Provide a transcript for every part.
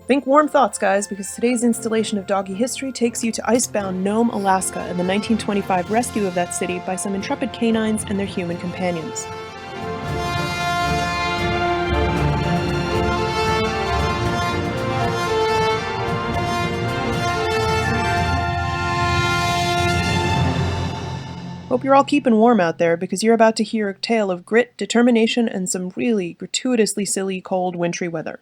Think warm thoughts, guys, because today's installation of doggy history takes you to icebound Nome, Alaska, and the 1925 rescue of that city by some intrepid canines and their human companions. Hope you're all keeping warm out there, because you're about to hear a tale of grit, determination, and some really gratuitously silly, cold, wintry weather.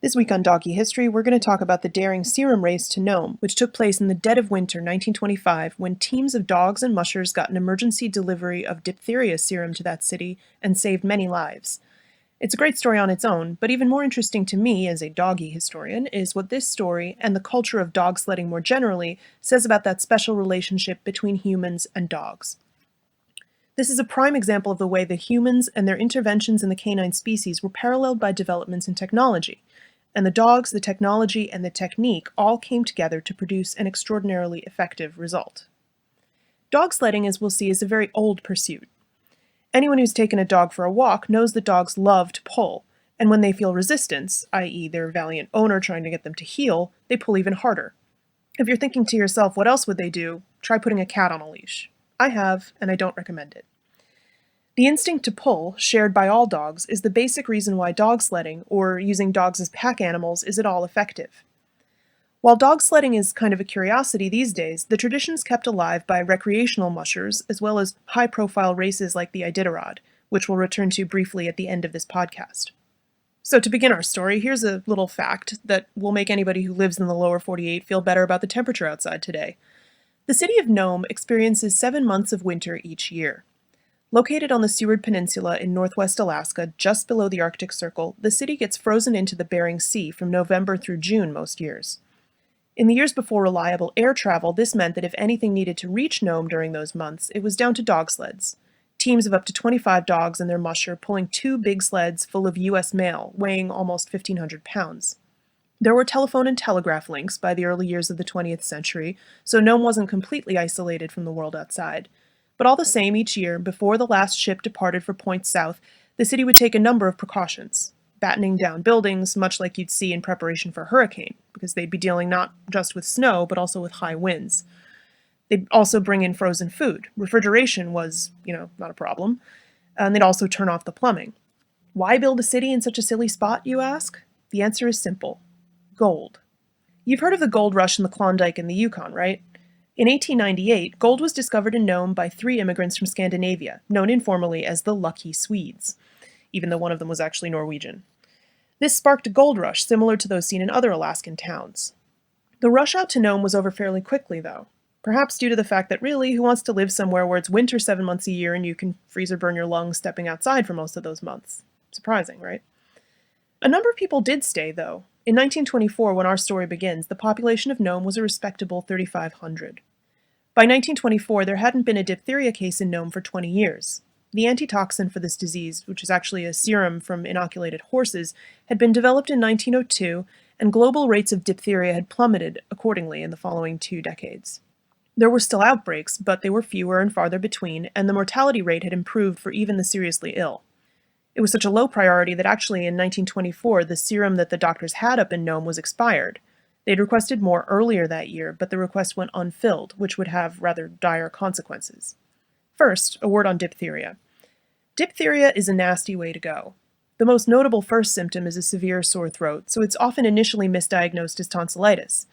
This week on Doggy History, we're going to talk about the daring serum race to Nome, which took place in the dead of winter 1925 when teams of dogs and mushers got an emergency delivery of diphtheria serum to that city and saved many lives. It's a great story on its own, but even more interesting to me as a doggy historian is what this story, and the culture of dog sledding more generally, says about that special relationship between humans and dogs. This is a prime example of the way the humans and their interventions in the canine species were paralleled by developments in technology, and the dogs, the technology, and the technique all came together to produce an extraordinarily effective result. Dog sledding, as we'll see, is a very old pursuit. Anyone who's taken a dog for a walk knows that dogs love to pull, and when they feel resistance, i.e. their valiant owner trying to get them to heel, they pull even harder. If you're thinking to yourself, what else would they do? Try putting a cat on a leash. I have, and I don't recommend it. The instinct to pull, shared by all dogs, is the basic reason why dog sledding, or using dogs as pack animals, is at all effective. While dog sledding is kind of a curiosity these days, the tradition's kept alive by recreational mushers, as well as high-profile races like the Iditarod, which we'll return to briefly at the end of this podcast. So to begin our story, here's a little fact that will make anybody who lives in the lower 48 feel better about the temperature outside today. The city of Nome experiences 7 months of winter each year. Located on the Seward Peninsula in northwest Alaska, just below the Arctic Circle, the city gets frozen into the Bering Sea from November through June most years. In the years before reliable air travel, this meant that if anything needed to reach Nome during those months, it was down to dog sleds. Teams of up to 25 dogs and their musher pulling 2 big sleds full of U.S. mail, weighing almost 1,500 pounds. There were telephone and telegraph links by the early years of the 20th century, so Nome wasn't completely isolated from the world outside. But all the same, each year, before the last ship departed for points south, the city would take a number of precautions, battening down buildings, much like you'd see in preparation for a hurricane, because they'd be dealing not just with snow, but also with high winds. They'd also bring in frozen food. Refrigeration was, not a problem. And they'd also turn off the plumbing. Why build a city in such a silly spot, you ask? The answer is simple. Gold. You've heard of the gold rush in the Klondike and the Yukon, right? In 1898, gold was discovered in Nome by 3 immigrants from Scandinavia, known informally as the Lucky Swedes, even though one of them was actually Norwegian. This sparked a gold rush similar to those seen in other Alaskan towns. The rush out to Nome was over fairly quickly, though, perhaps due to the fact that really, who wants to live somewhere where it's winter 7 months a year and you can freeze or burn your lungs stepping outside for most of those months? Surprising, right? A number of people did stay, though. In 1924, when our story begins, the population of Nome was a respectable 3,500. By 1924, there hadn't been a diphtheria case in Nome for 20 years. The antitoxin for this disease, which is actually a serum from inoculated horses, had been developed in 1902, and global rates of diphtheria had plummeted accordingly in the following 2 decades. There were still outbreaks, but they were fewer and farther between, and the mortality rate had improved for even the seriously ill. It was such a low priority that actually in 1924, the serum that the doctors had up in Nome was expired. They'd requested more earlier that year, but the request went unfilled, which would have rather dire consequences. First, a word on diphtheria. Diphtheria is a nasty way to go. The most notable first symptom is a severe sore throat, so it's often initially misdiagnosed as tonsillitis.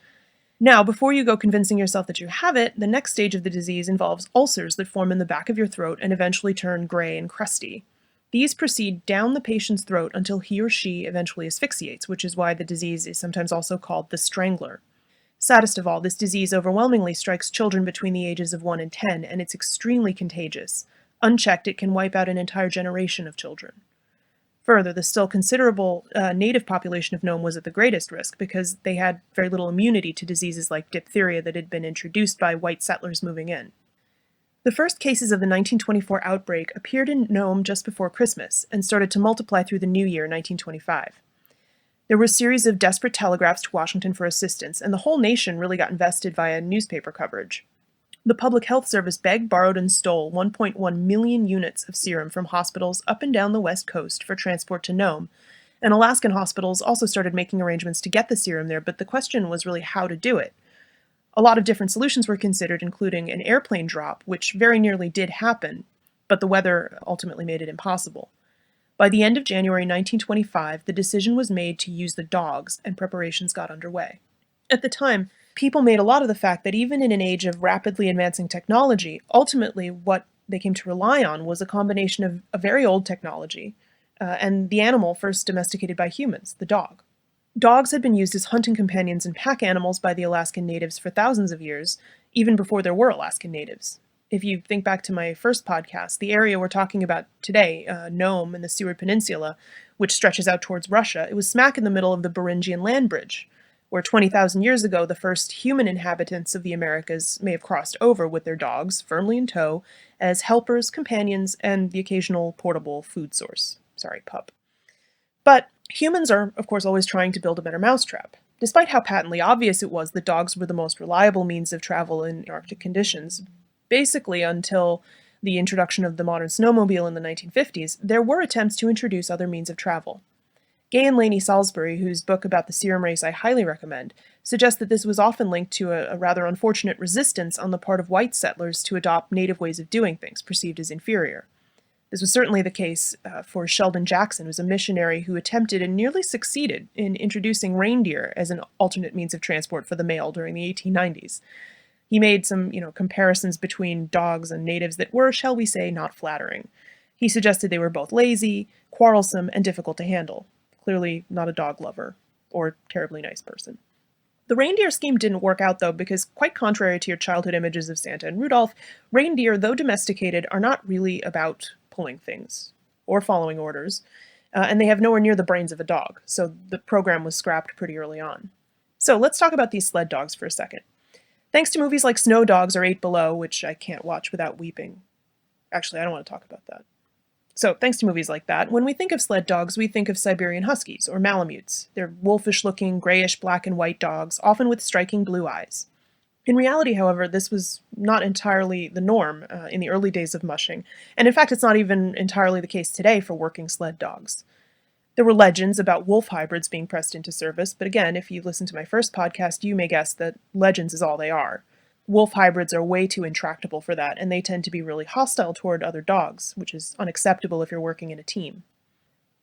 Now, before you go convincing yourself that you have it, the next stage of the disease involves ulcers that form in the back of your throat and eventually turn gray and crusty. These proceed down the patient's throat until he or she eventually asphyxiates, which is why the disease is sometimes also called the strangler. Saddest of all, this disease overwhelmingly strikes children between the ages of 1 and 10, and it's extremely contagious. Unchecked, it can wipe out an entire generation of children. Further, the still considerable native population of Nome was at the greatest risk because they had very little immunity to diseases like diphtheria that had been introduced by white settlers moving in. The first cases of the 1924 outbreak appeared in Nome just before Christmas and started to multiply through the new year, 1925. There were a series of desperate telegraphs to Washington for assistance, and the whole nation really got invested via newspaper coverage. The Public Health Service begged, borrowed, and stole 1.1 million units of serum from hospitals up and down the West Coast for transport to Nome, And Alaskan hospitals also started making arrangements to get the serum there, but the question was really how to do it. A lot of different solutions were considered, including an airplane drop, which very nearly did happen, but the weather ultimately made it impossible. By the end of January 1925, the decision was made to use the dogs, and preparations got underway. At the time, people made a lot of the fact that even in an age of rapidly advancing technology, ultimately what they came to rely on was a combination of a very old technology and the animal first domesticated by humans, the dog. Dogs had been used as hunting companions and pack animals by the Alaskan natives for thousands of years, even before there were Alaskan natives. If you think back to my first podcast, the area we're talking about today, Nome and the Seward Peninsula, which stretches out towards Russia, it was smack in the middle of the Beringian land bridge, where 20,000 years ago the first human inhabitants of the Americas may have crossed over with their dogs, firmly in tow, as helpers, companions, and the occasional portable food source. Sorry, pup. But humans are, of course, always trying to build a better mousetrap. Despite how patently obvious it was that dogs were the most reliable means of travel in Arctic conditions, basically until the introduction of the modern snowmobile in the 1950s, there were attempts to introduce other means of travel. Gay and Laney Salisbury, whose book about the serum race I highly recommend, suggests that this was often linked to a rather unfortunate resistance on the part of white settlers to adopt native ways of doing things, perceived as inferior. This was certainly the case for Sheldon Jackson, who was a missionary who attempted and nearly succeeded in introducing reindeer as an alternate means of transport for the mail during the 1890s. He made some, comparisons between dogs and natives that were, shall we say, not flattering. He suggested they were both lazy, quarrelsome, and difficult to handle. Clearly not a dog lover, or terribly nice person. The reindeer scheme didn't work out, though, because quite contrary to your childhood images of Santa and Rudolph, reindeer, though domesticated, are not really about pulling things or following orders, and they have nowhere near the brains of a dog, so the program was scrapped pretty early on. So let's talk about these sled dogs for a second. Thanks to movies like Snow Dogs or 8 Below, which I can't watch without weeping. Actually, I don't want to talk about that. So, thanks to movies like that, when we think of sled dogs, we think of Siberian Huskies, or Malamutes. They're wolfish-looking, grayish black and white dogs, often with striking blue eyes. In reality, however, this was not entirely the norm in the early days of mushing, and in fact, it's not even entirely the case today for working sled dogs. There were legends about wolf hybrids being pressed into service, but again, if you listen to my first podcast, you may guess that legends is all they are. Wolf hybrids are way too intractable for that, and they tend to be really hostile toward other dogs, which is unacceptable if you're working in a team.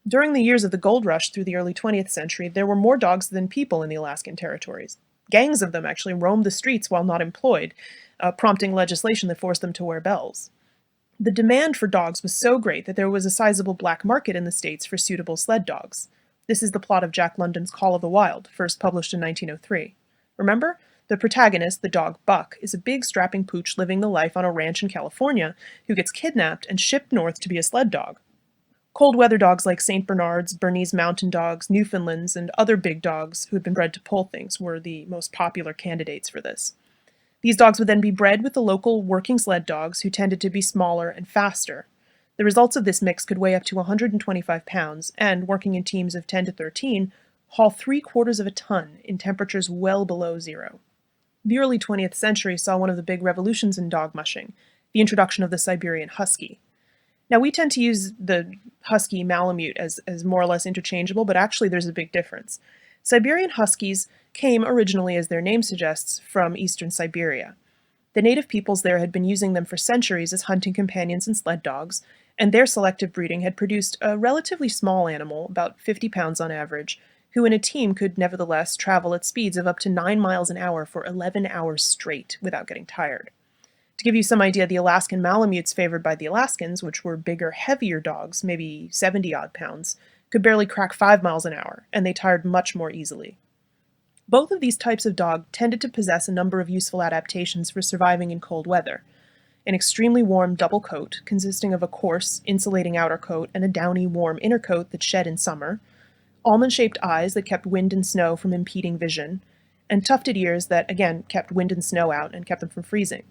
During the years of the gold rush through the early 20th century, there were more dogs than people in the Alaskan territories. Gangs of them actually roamed the streets while not employed, prompting legislation that forced them to wear bells. The demand for dogs was so great that there was a sizable black market in the States for suitable sled dogs. This is the plot of Jack London's Call of the Wild, first published in 1903. Remember? The protagonist, the dog Buck, is a big strapping pooch living the life on a ranch in California who gets kidnapped and shipped north to be a sled dog. Cold weather dogs like St. Bernards, Bernese Mountain Dogs, Newfoundlands, and other big dogs who had been bred to pull things were the most popular candidates for this. These dogs would then be bred with the local working sled dogs who tended to be smaller and faster. The results of this mix could weigh up to 125 pounds and, working in teams of 10 to 13, haul 3/4 of a ton in temperatures well below zero. The early 20th century saw one of the big revolutions in dog mushing, the introduction of the Siberian Husky. Now, we tend to use the Husky Malamute as more or less interchangeable, but actually there's a big difference. Siberian Huskies came originally, as their name suggests, from eastern Siberia. The native peoples there had been using them for centuries as hunting companions and sled dogs, and their selective breeding had produced a relatively small animal, about 50 pounds on average, who in a team could nevertheless travel at speeds of up to 9 miles an hour for 11 hours straight without getting tired. To give you some idea, the Alaskan Malamutes favored by the Alaskans, which were bigger, heavier dogs, maybe 70-odd pounds, could barely crack 5 miles an hour, and they tired much more easily. Both of these types of dog tended to possess a number of useful adaptations for surviving in cold weather. An extremely warm double coat, consisting of a coarse, insulating outer coat and a downy, warm inner coat that shed in summer, almond-shaped eyes that kept wind and snow from impeding vision, and tufted ears that, again, kept wind and snow out and kept them from freezing.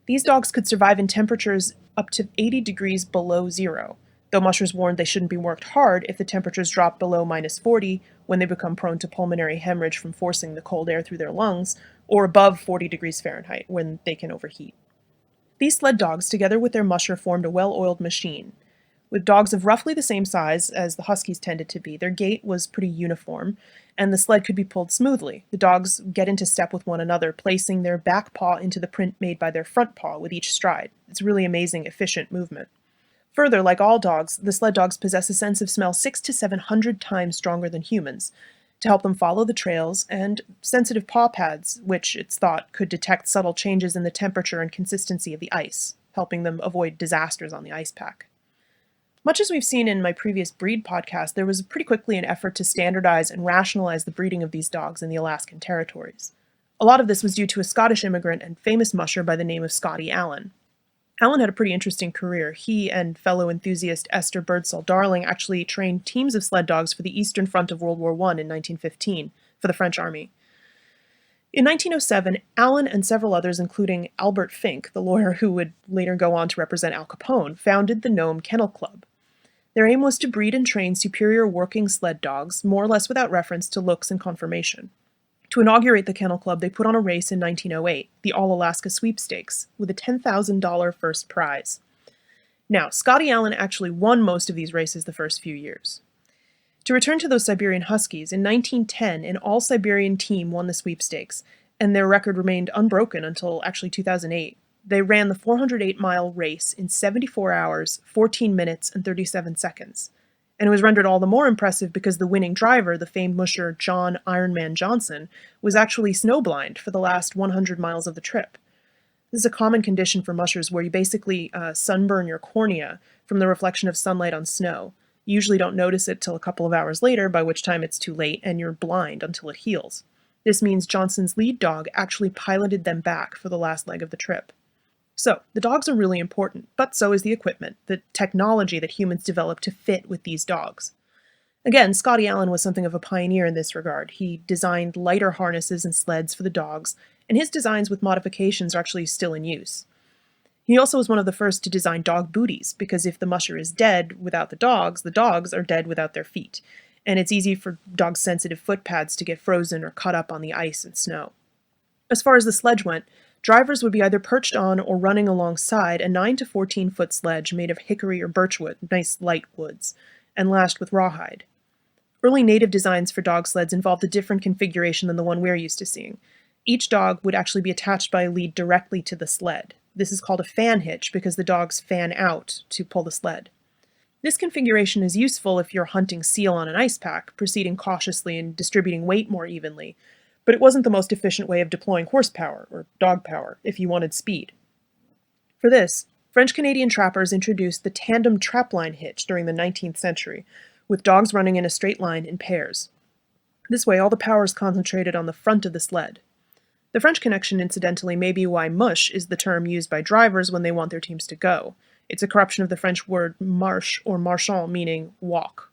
These dogs could survive in temperatures up to 80 degrees below zero, though mushers warned they shouldn't be worked hard if the temperatures drop below -40 when they become prone to pulmonary hemorrhage from forcing the cold air through their lungs, or above 40 degrees Fahrenheit when they can overheat. These sled dogs, together with their musher, formed a well-oiled machine. With dogs of roughly the same size as the huskies tended to be, their gait was pretty uniform, and the sled could be pulled smoothly. The dogs get into step with one another, placing their back paw into the print made by their front paw with each stride. It's really amazing, efficient movement. Further, like all dogs, the sled dogs possess a sense of smell 600 to 700 times stronger than humans to help them follow the trails, and sensitive paw pads, which it's thought could detect subtle changes in the temperature and consistency of the ice, helping them avoid disasters on the ice pack. Much as we've seen in my previous breed podcast, there was pretty quickly an effort to standardize and rationalize the breeding of these dogs in the Alaskan territories. A lot of this was due to a Scottish immigrant and famous musher by the name of Scotty Allen. Allen had a pretty interesting career. He and fellow enthusiast Esther Birdsall Darling actually trained teams of sled dogs for the Eastern Front of World War I in 1915 for the French Army. In 1907, Allen and several others, including Albert Fink, the lawyer who would later go on to represent Al Capone, founded the Nome Kennel Club. Their aim was to breed and train superior working sled dogs, more or less without reference to looks and conformation. To inaugurate the Kennel Club, they put on a race in 1908, the All-Alaska Sweepstakes, with a $10,000 first prize. Now, Scotty Allen actually won most of these races the first few years. To return to those Siberian Huskies, in 1910, an all-Siberian team won the sweepstakes, and their record remained unbroken until actually 2008. They ran the 408-mile race in 74 hours, 14 minutes, and 37 seconds. And it was rendered all the more impressive because the winning driver, the famed musher John Ironman Johnson, was actually snowblind for the last 100 miles of the trip. This is a common condition for mushers where you basically sunburn your cornea from the reflection of sunlight on snow. You usually don't notice it till a couple of hours later, by which time it's too late, and you're blind until it heals. This means Johnson's lead dog actually piloted them back for the last leg of the trip. So, the dogs are really important, but so is the equipment, the technology that humans developed to fit with these dogs. Again, Scotty Allen was something of a pioneer in this regard. He designed lighter harnesses and sleds for the dogs, and his designs with modifications are actually still in use. He also was one of the first to design dog booties, because if the musher is dead without the dogs are dead without their feet, and it's easy for dogs' sensitive foot pads to get frozen or cut up on the ice and snow. As far as the sledge went, drivers would be either perched on or running alongside a 9 to 14-foot sledge made of hickory or birchwood, nice light woods, and lashed with rawhide. Early native designs for dog sleds involved a different configuration than the one we're used to seeing. Each dog would actually be attached by a lead directly to the sled. This is called a fan hitch because the dogs fan out to pull the sled. This configuration is useful if you're hunting seal on an ice pack, proceeding cautiously and distributing weight more evenly, but it wasn't the most efficient way of deploying horsepower, or dog power, if you wanted speed. For this, French-Canadian trappers introduced the tandem trapline hitch during the 19th century, with dogs running in a straight line in pairs. This way, all the power is concentrated on the front of the sled. The French connection, incidentally, may be why mush is the term used by drivers when they want their teams to go. It's a corruption of the French word marche, or marchand, meaning walk.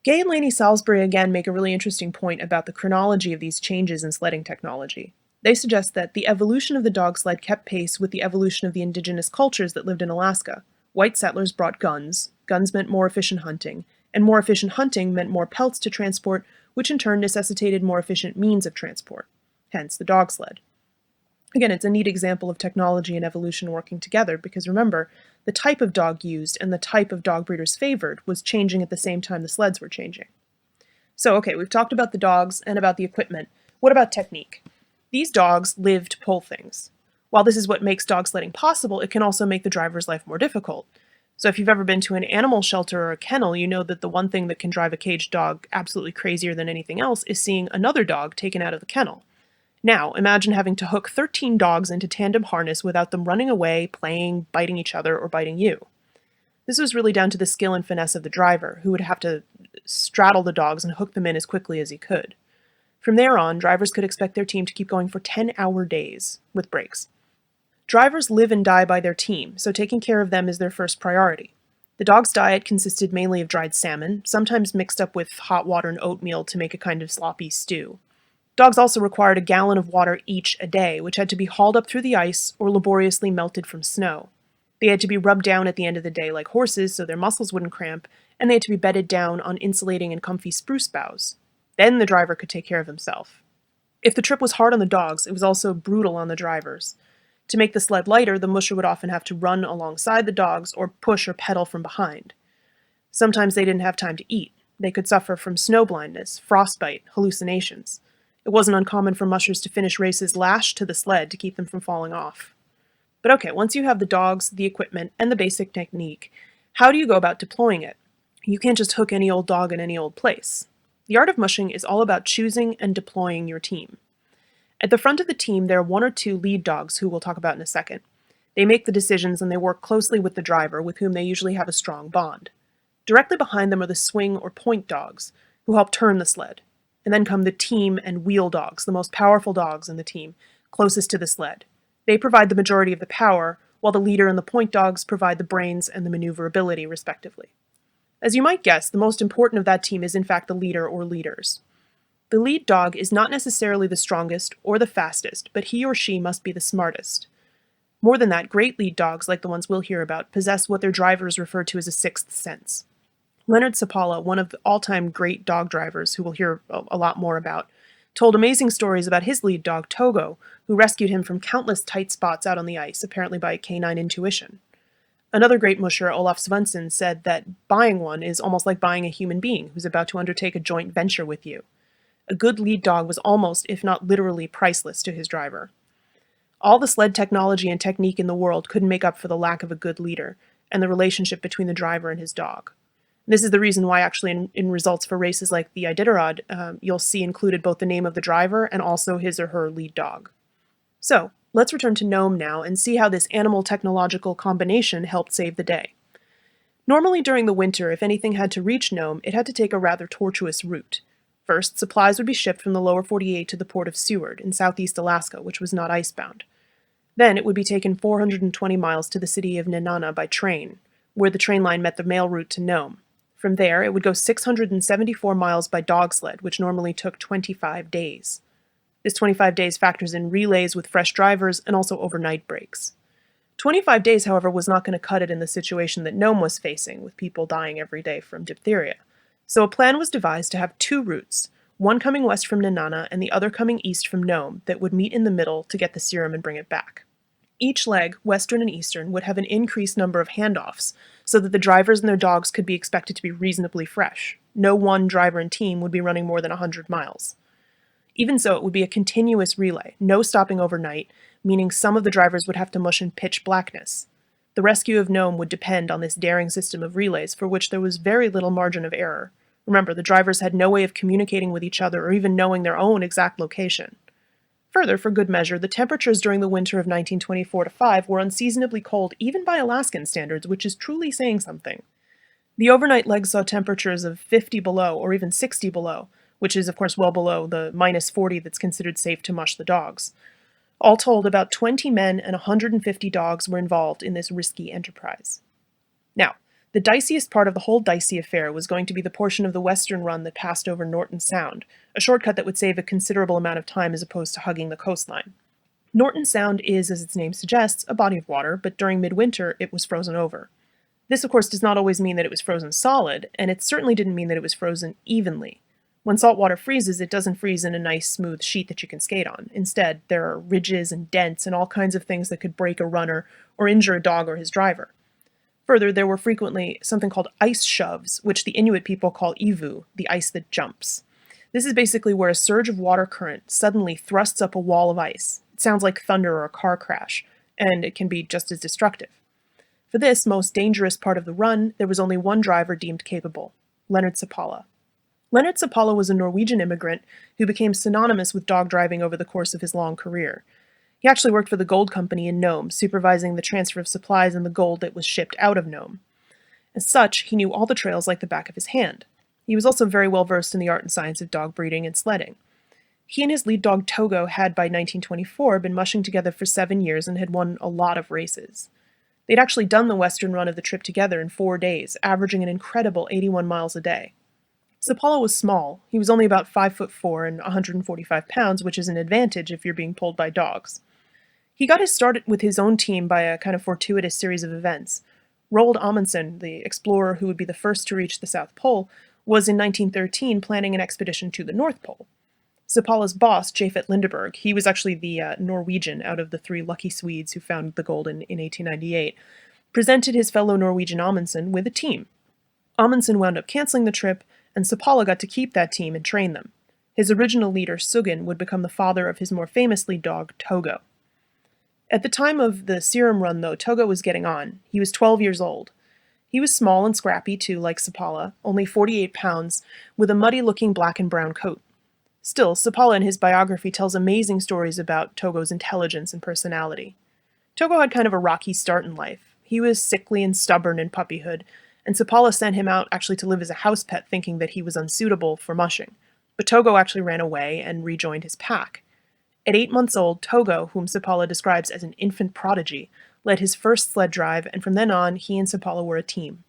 Gay and Laney Salisbury again make a really interesting point about the chronology of these changes in sledding technology. They suggest that the evolution of the dog sled kept pace with the evolution of the indigenous cultures that lived in Alaska. White settlers brought guns. Guns meant more efficient hunting, and more efficient hunting meant more pelts to transport, which in turn necessitated more efficient means of transport, hence the dog sled. Again, it's a neat example of technology and evolution working together, because remember, the type of dog used and the type of dog breeders favored was changing at the same time the sleds were changing. So, okay, we've talked about the dogs and about the equipment. What about technique? These dogs live to pull things. While this is what makes dog sledding possible, it can also make the driver's life more difficult. So if you've ever been to an animal shelter or a kennel, you know that the one thing that can drive a caged dog absolutely crazier than anything else is seeing another dog taken out of the kennel. Now, imagine having to hook 13 dogs into tandem harness without them running away, playing, biting each other, or biting you. This was really down to the skill and finesse of the driver, who would have to straddle the dogs and hook them in as quickly as he could. From there on, drivers could expect their team to keep going for 10-hour days, with breaks. Drivers live and die by their team, so taking care of them is their first priority. The dog's diet consisted mainly of dried salmon, sometimes mixed up with hot water and oatmeal to make a kind of sloppy stew. Dogs also required a gallon of water each a day, which had to be hauled up through the ice or laboriously melted from snow. They had to be rubbed down at the end of the day like horses so their muscles wouldn't cramp, and they had to be bedded down on insulating and comfy spruce boughs. Then the driver could take care of himself. If the trip was hard on the dogs, it was also brutal on the drivers. To make the sled lighter, the musher would often have to run alongside the dogs or push or pedal from behind. Sometimes they didn't have time to eat. They could suffer from snow blindness, frostbite, hallucinations. It wasn't uncommon for mushers to finish races lashed to the sled to keep them from falling off. But okay, once you have the dogs, the equipment, and the basic technique, how do you go about deploying it? You can't just hook any old dog in any old place. The art of mushing is all about choosing and deploying your team. At the front of the team, there are one or two lead dogs who we'll talk about in a second. They make the decisions and they work closely with the driver, with whom they usually have a strong bond. Directly behind them are the swing or point dogs, who help turn the sled. And then come the team and wheel dogs, the most powerful dogs in the team, closest to the sled. They provide the majority of the power, while the leader and the point dogs provide the brains and the maneuverability, respectively. As you might guess, the most important of that team is in fact the leader or leaders. The lead dog is not necessarily the strongest or the fastest, but he or she must be the smartest. More than that, great lead dogs, like the ones we'll hear about, possess what their drivers refer to as a sixth sense. Leonard Seppala, one of the all-time great dog drivers who we'll hear a lot more about, told amazing stories about his lead dog, Togo, who rescued him from countless tight spots out on the ice, apparently by canine intuition. Another great musher, Olaf Svensson, said that buying one is almost like buying a human being who's about to undertake a joint venture with you. A good lead dog was almost, if not literally, priceless to his driver. All the sled technology and technique in the world couldn't make up for the lack of a good leader and the relationship between the driver and his dog. This is the reason why actually in results for races like the Iditarod, you'll see included both the name of the driver and also his or her lead dog. So, let's return to Nome now and see how this animal-technological combination helped save the day. Normally during the winter, if anything had to reach Nome, it had to take a rather tortuous route. First, supplies would be shipped from the lower 48 to the port of Seward in southeast Alaska, which was not icebound. Then it would be taken 420 miles to the city of Nenana by train, where the train line met the mail route to Nome. From there, it would go 674 miles by dog sled, which normally took 25 days. This 25 days factors in relays with fresh drivers and also overnight breaks. 25 days, however, was not going to cut it in the situation that Nome was facing, with people dying every day from diphtheria. So a plan was devised to have two routes, one coming west from Nenana and the other coming east from Nome, that would meet in the middle to get the serum and bring it back. Each leg, western and eastern, would have an increased number of handoffs, so that the drivers and their dogs could be expected to be reasonably fresh. No one driver and team would be running more than 100 miles. Even so, it would be a continuous relay, no stopping overnight, meaning some of the drivers would have to mush in pitch blackness. The rescue of Nome would depend on this daring system of relays, for which there was very little margin of error. Remember, the drivers had no way of communicating with each other or even knowing their own exact location. Further, for good measure, the temperatures during the winter of 1924-5 were unseasonably cold even by Alaskan standards, which is truly saying something. The overnight legs saw temperatures of 50 below or even 60 below, which is of course well below the minus 40 that's considered safe to mush the dogs. All told, about 20 men and 150 dogs were involved in this risky enterprise. Now, the diciest part of the whole dicey affair was going to be the portion of the western run that passed over Norton Sound, a shortcut that would save a considerable amount of time as opposed to hugging the coastline. Norton Sound is, as its name suggests, a body of water, but during midwinter it was frozen over. This, of course, does not always mean that it was frozen solid, and it certainly didn't mean that it was frozen evenly. When salt water freezes, it doesn't freeze in a nice, smooth sheet that you can skate on. Instead, there are ridges and dents and all kinds of things that could break a runner or injure a dog or his driver. Further, there were frequently something called ice shoves, which the Inuit people call ivu, the ice that jumps. This is basically where a surge of water current suddenly thrusts up a wall of ice. It sounds like thunder or a car crash, and it can be just as destructive. For this most dangerous part of the run, there was only one driver deemed capable, Leonard Seppala. Leonard Seppala was a Norwegian immigrant who became synonymous with dog driving over the course of his long career. He actually worked for the gold company in Nome, supervising the transfer of supplies and the gold that was shipped out of Nome. As such, he knew all the trails like the back of his hand. He was also very well versed in the art and science of dog breeding and sledding. He and his lead dog Togo had by 1924 been mushing together for 7 years and had won a lot of races. They'd actually done the western run of the trip together in 4 days, averaging an incredible 81 miles a day. Seppala was small. He was only about 5'4" and 145 pounds, which is an advantage if you're being pulled by dogs. He got his start with his own team by a kind of fortuitous series of events. Roald Amundsen, the explorer who would be the first to reach the South Pole, was in 1913 planning an expedition to the North Pole. Seppala's boss, Jafet Lindeberg, he was actually the Norwegian out of the 3 lucky Swedes who found the gold in 1898, presented his fellow Norwegian Amundsen with a team. Amundsen wound up canceling the trip, and Seppala got to keep that team and train them. His original leader, Suggen, would become the father of his more famous lead dog, Togo. At the time of the serum run, though, Togo was getting on. He was 12 years old. He was small and scrappy, too, like Seppala, only 48 pounds, with a muddy-looking black and brown coat. Still, Seppala in his biography tells amazing stories about Togo's intelligence and personality. Togo had kind of a rocky start in life. He was sickly and stubborn in puppyhood, and Seppala sent him out actually to live as a house pet, thinking that he was unsuitable for mushing. But Togo actually ran away and rejoined his pack. At 8 months old, Togo, whom Seppala describes as an infant prodigy, led his first sled drive, and from then on, he and Seppala were a team.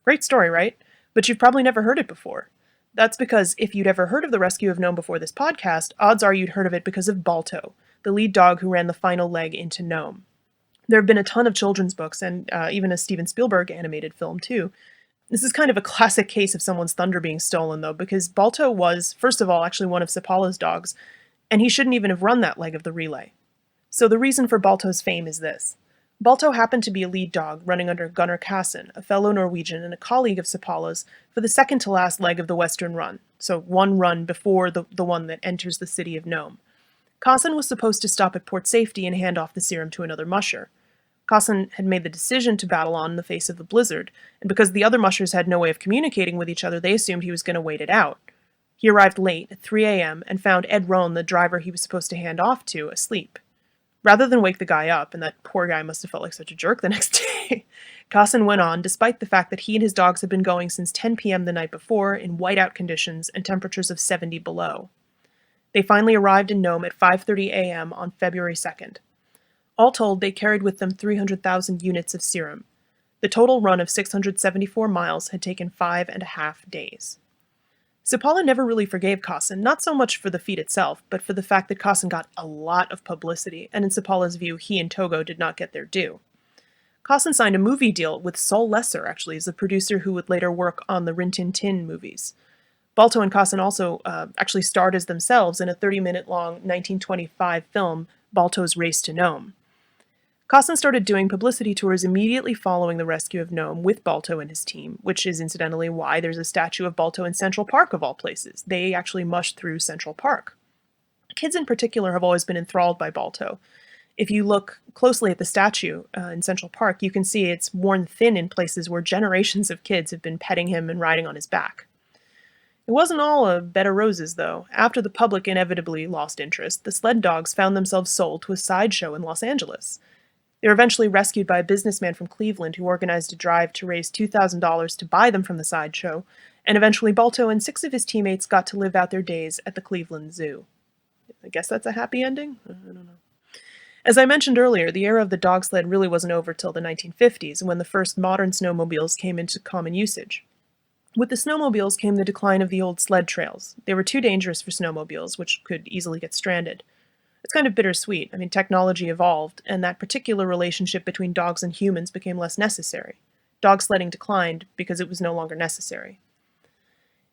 Great story, right? But you've probably never heard it before. That's because if you'd ever heard of the rescue of Nome before this podcast, odds are you'd heard of it because of Balto, the lead dog who ran the final leg into Nome. There have been a ton of children's books, and even a Steven Spielberg animated film, too. This is kind of a classic case of someone's thunder being stolen, though, because Balto was, first of all, actually one of Seppala's dogs, and he shouldn't even have run that leg of the relay. So the reason for Balto's fame is this. Balto happened to be a lead dog running under Gunnar Kassen, a fellow Norwegian and a colleague of Seppala's, for the second-to-last leg of the Western Run, so one run before the one that enters the city of Nome. Kassen was supposed to stop at Port Safety and hand off the serum to another musher. Kassen had made the decision to battle on in the face of the blizzard, and because the other mushers had no way of communicating with each other, they assumed he was going to wait it out. He arrived late, at 3 a.m., and found Ed Rohn, the driver he was supposed to hand off to, asleep. Rather than wake the guy up, and that poor guy must have felt like such a jerk the next day, Kassen went on, despite the fact that he and his dogs had been going since 10 p.m. the night before in whiteout conditions and temperatures of 70 below. They finally arrived in Nome at 5:30 a.m. on February 2nd. All told, they carried with them 300,000 units of serum. The total run of 674 miles had taken 5.5 days. Seppala never really forgave Kassen, not so much for the feat itself, but for the fact that Kassen got a lot of publicity, and in Seppala's view, he and Togo did not get their due. Kassen signed a movie deal with Sol Lesser, actually, as the producer who would later work on the Rin Tin Tin movies. Balto and Kassen also actually starred as themselves in a 30-minute-long 1925 film, Balto's Race to Nome. Kassen started doing publicity tours immediately following the rescue of Nome with Balto and his team, which is incidentally why there's a statue of Balto in Central Park of all places. They actually mushed through Central Park. Kids in particular have always been enthralled by Balto. If you look closely at the statue in Central Park, you can see it's worn thin in places where generations of kids have been petting him and riding on his back. It wasn't all a bed of roses, though. After the public inevitably lost interest, the sled dogs found themselves sold to a sideshow in Los Angeles. They were eventually rescued by a businessman from Cleveland who organized a drive to raise $2,000 to buy them from the sideshow, and eventually Balto and 6 of his teammates got to live out their days at the Cleveland Zoo. I guess that's a happy ending? I don't know. As I mentioned earlier, the era of the dog sled really wasn't over till the 1950s, when the first modern snowmobiles came into common usage. With the snowmobiles came the decline of the old sled trails. They were too dangerous for snowmobiles, which could easily get stranded. It's kind of bittersweet. I mean, technology evolved, and that particular relationship between dogs and humans became less necessary. Dog sledding declined because it was no longer necessary.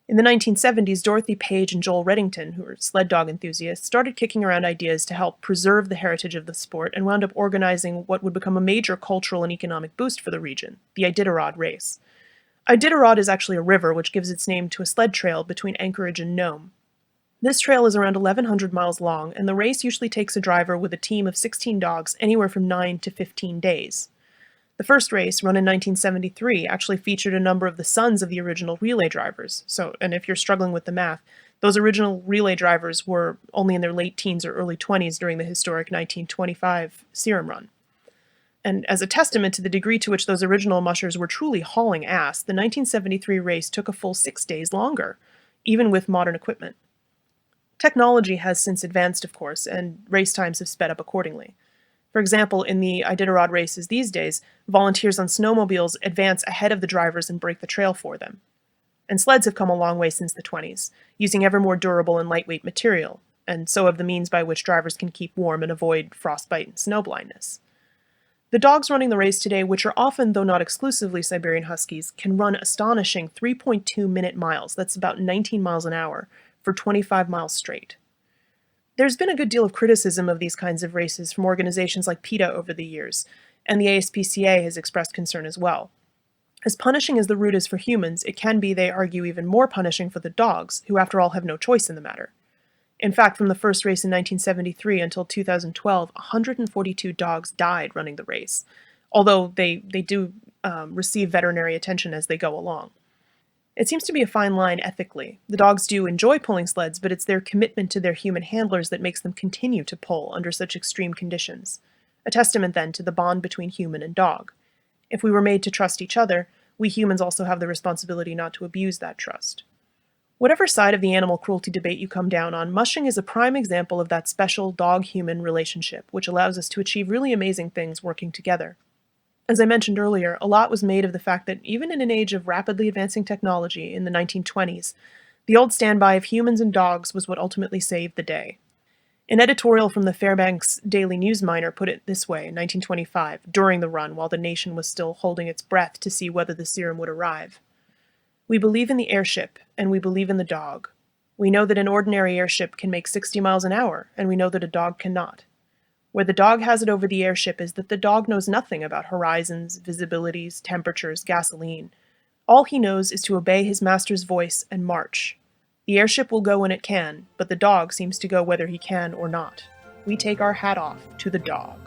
In the 1970s, Dorothy Page and Joel Reddington, who were sled dog enthusiasts, started kicking around ideas to help preserve the heritage of the sport and wound up organizing what would become a major cultural and economic boost for the region, the Iditarod race. Iditarod is actually a river which gives its name to a sled trail between Anchorage and Nome. This trail is around 1,100 miles long, and the race usually takes a driver with a team of 16 dogs anywhere from 9 to 15 days. The first race, run in 1973, actually featured a number of the sons of the original relay drivers. And if you're struggling with the math, those original relay drivers were only in their late teens or early 20s during the historic 1925 serum run. And as a testament to the degree to which those original mushers were truly hauling ass, the 1973 race took a full 6 days longer, even with modern equipment. Technology has since advanced, of course, and race times have sped up accordingly. For example, in the Iditarod races these days, volunteers on snowmobiles advance ahead of the drivers and break the trail for them. And sleds have come a long way since the 20s, using ever more durable and lightweight material, and so have the means by which drivers can keep warm and avoid frostbite and snow blindness. The dogs running the race today, which are often, though not exclusively, Siberian Huskies, can run astonishing 3.2-minute miles, that's about 19 miles an hour, for 25 miles straight. There's been a good deal of criticism of these kinds of races from organizations like PETA over the years, and the ASPCA has expressed concern as well. As punishing as the route is for humans, it can be, they argue, even more punishing for the dogs, who after all have no choice in the matter. In fact, from the first race in 1973 until 2012, 142 dogs died running the race, although they do receive veterinary attention as they go along. It seems to be a fine line ethically. The dogs do enjoy pulling sleds, but it's their commitment to their human handlers that makes them continue to pull under such extreme conditions. A testament, then, to the bond between human and dog. If we were made to trust each other, we humans also have the responsibility not to abuse that trust. Whatever side of the animal cruelty debate you come down on, mushing is a prime example of that special dog-human relationship, which allows us to achieve really amazing things working together. As I mentioned earlier, a lot was made of the fact that even in an age of rapidly advancing technology in the 1920s, the old standby of humans and dogs was what ultimately saved the day. An editorial from the Fairbanks Daily News Miner put it this way in 1925, during the run while the nation was still holding its breath to see whether the serum would arrive. "We believe in the airship, and we believe in the dog. We know that an ordinary airship can make 60 miles an hour, and we know that a dog cannot. Where the dog has it over the airship is that the dog knows nothing about horizons, visibilities, temperatures, gasoline. All he knows is to obey his master's voice and march. The airship will go when it can, but the dog seems to go whether he can or not. We take our hat off to the dog."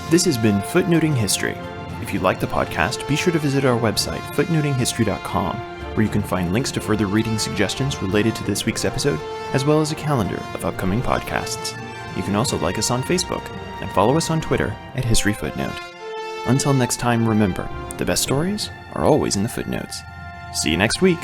This has been Footnoting History. If you like the podcast, be sure to visit our website, footnotinghistory.com, where you can find links to further reading suggestions related to this week's episode, as well as a calendar of upcoming podcasts. You can also like us on Facebook and follow us on Twitter at History Footnote. Until next time, remember, the best stories are always in the footnotes. See you next week!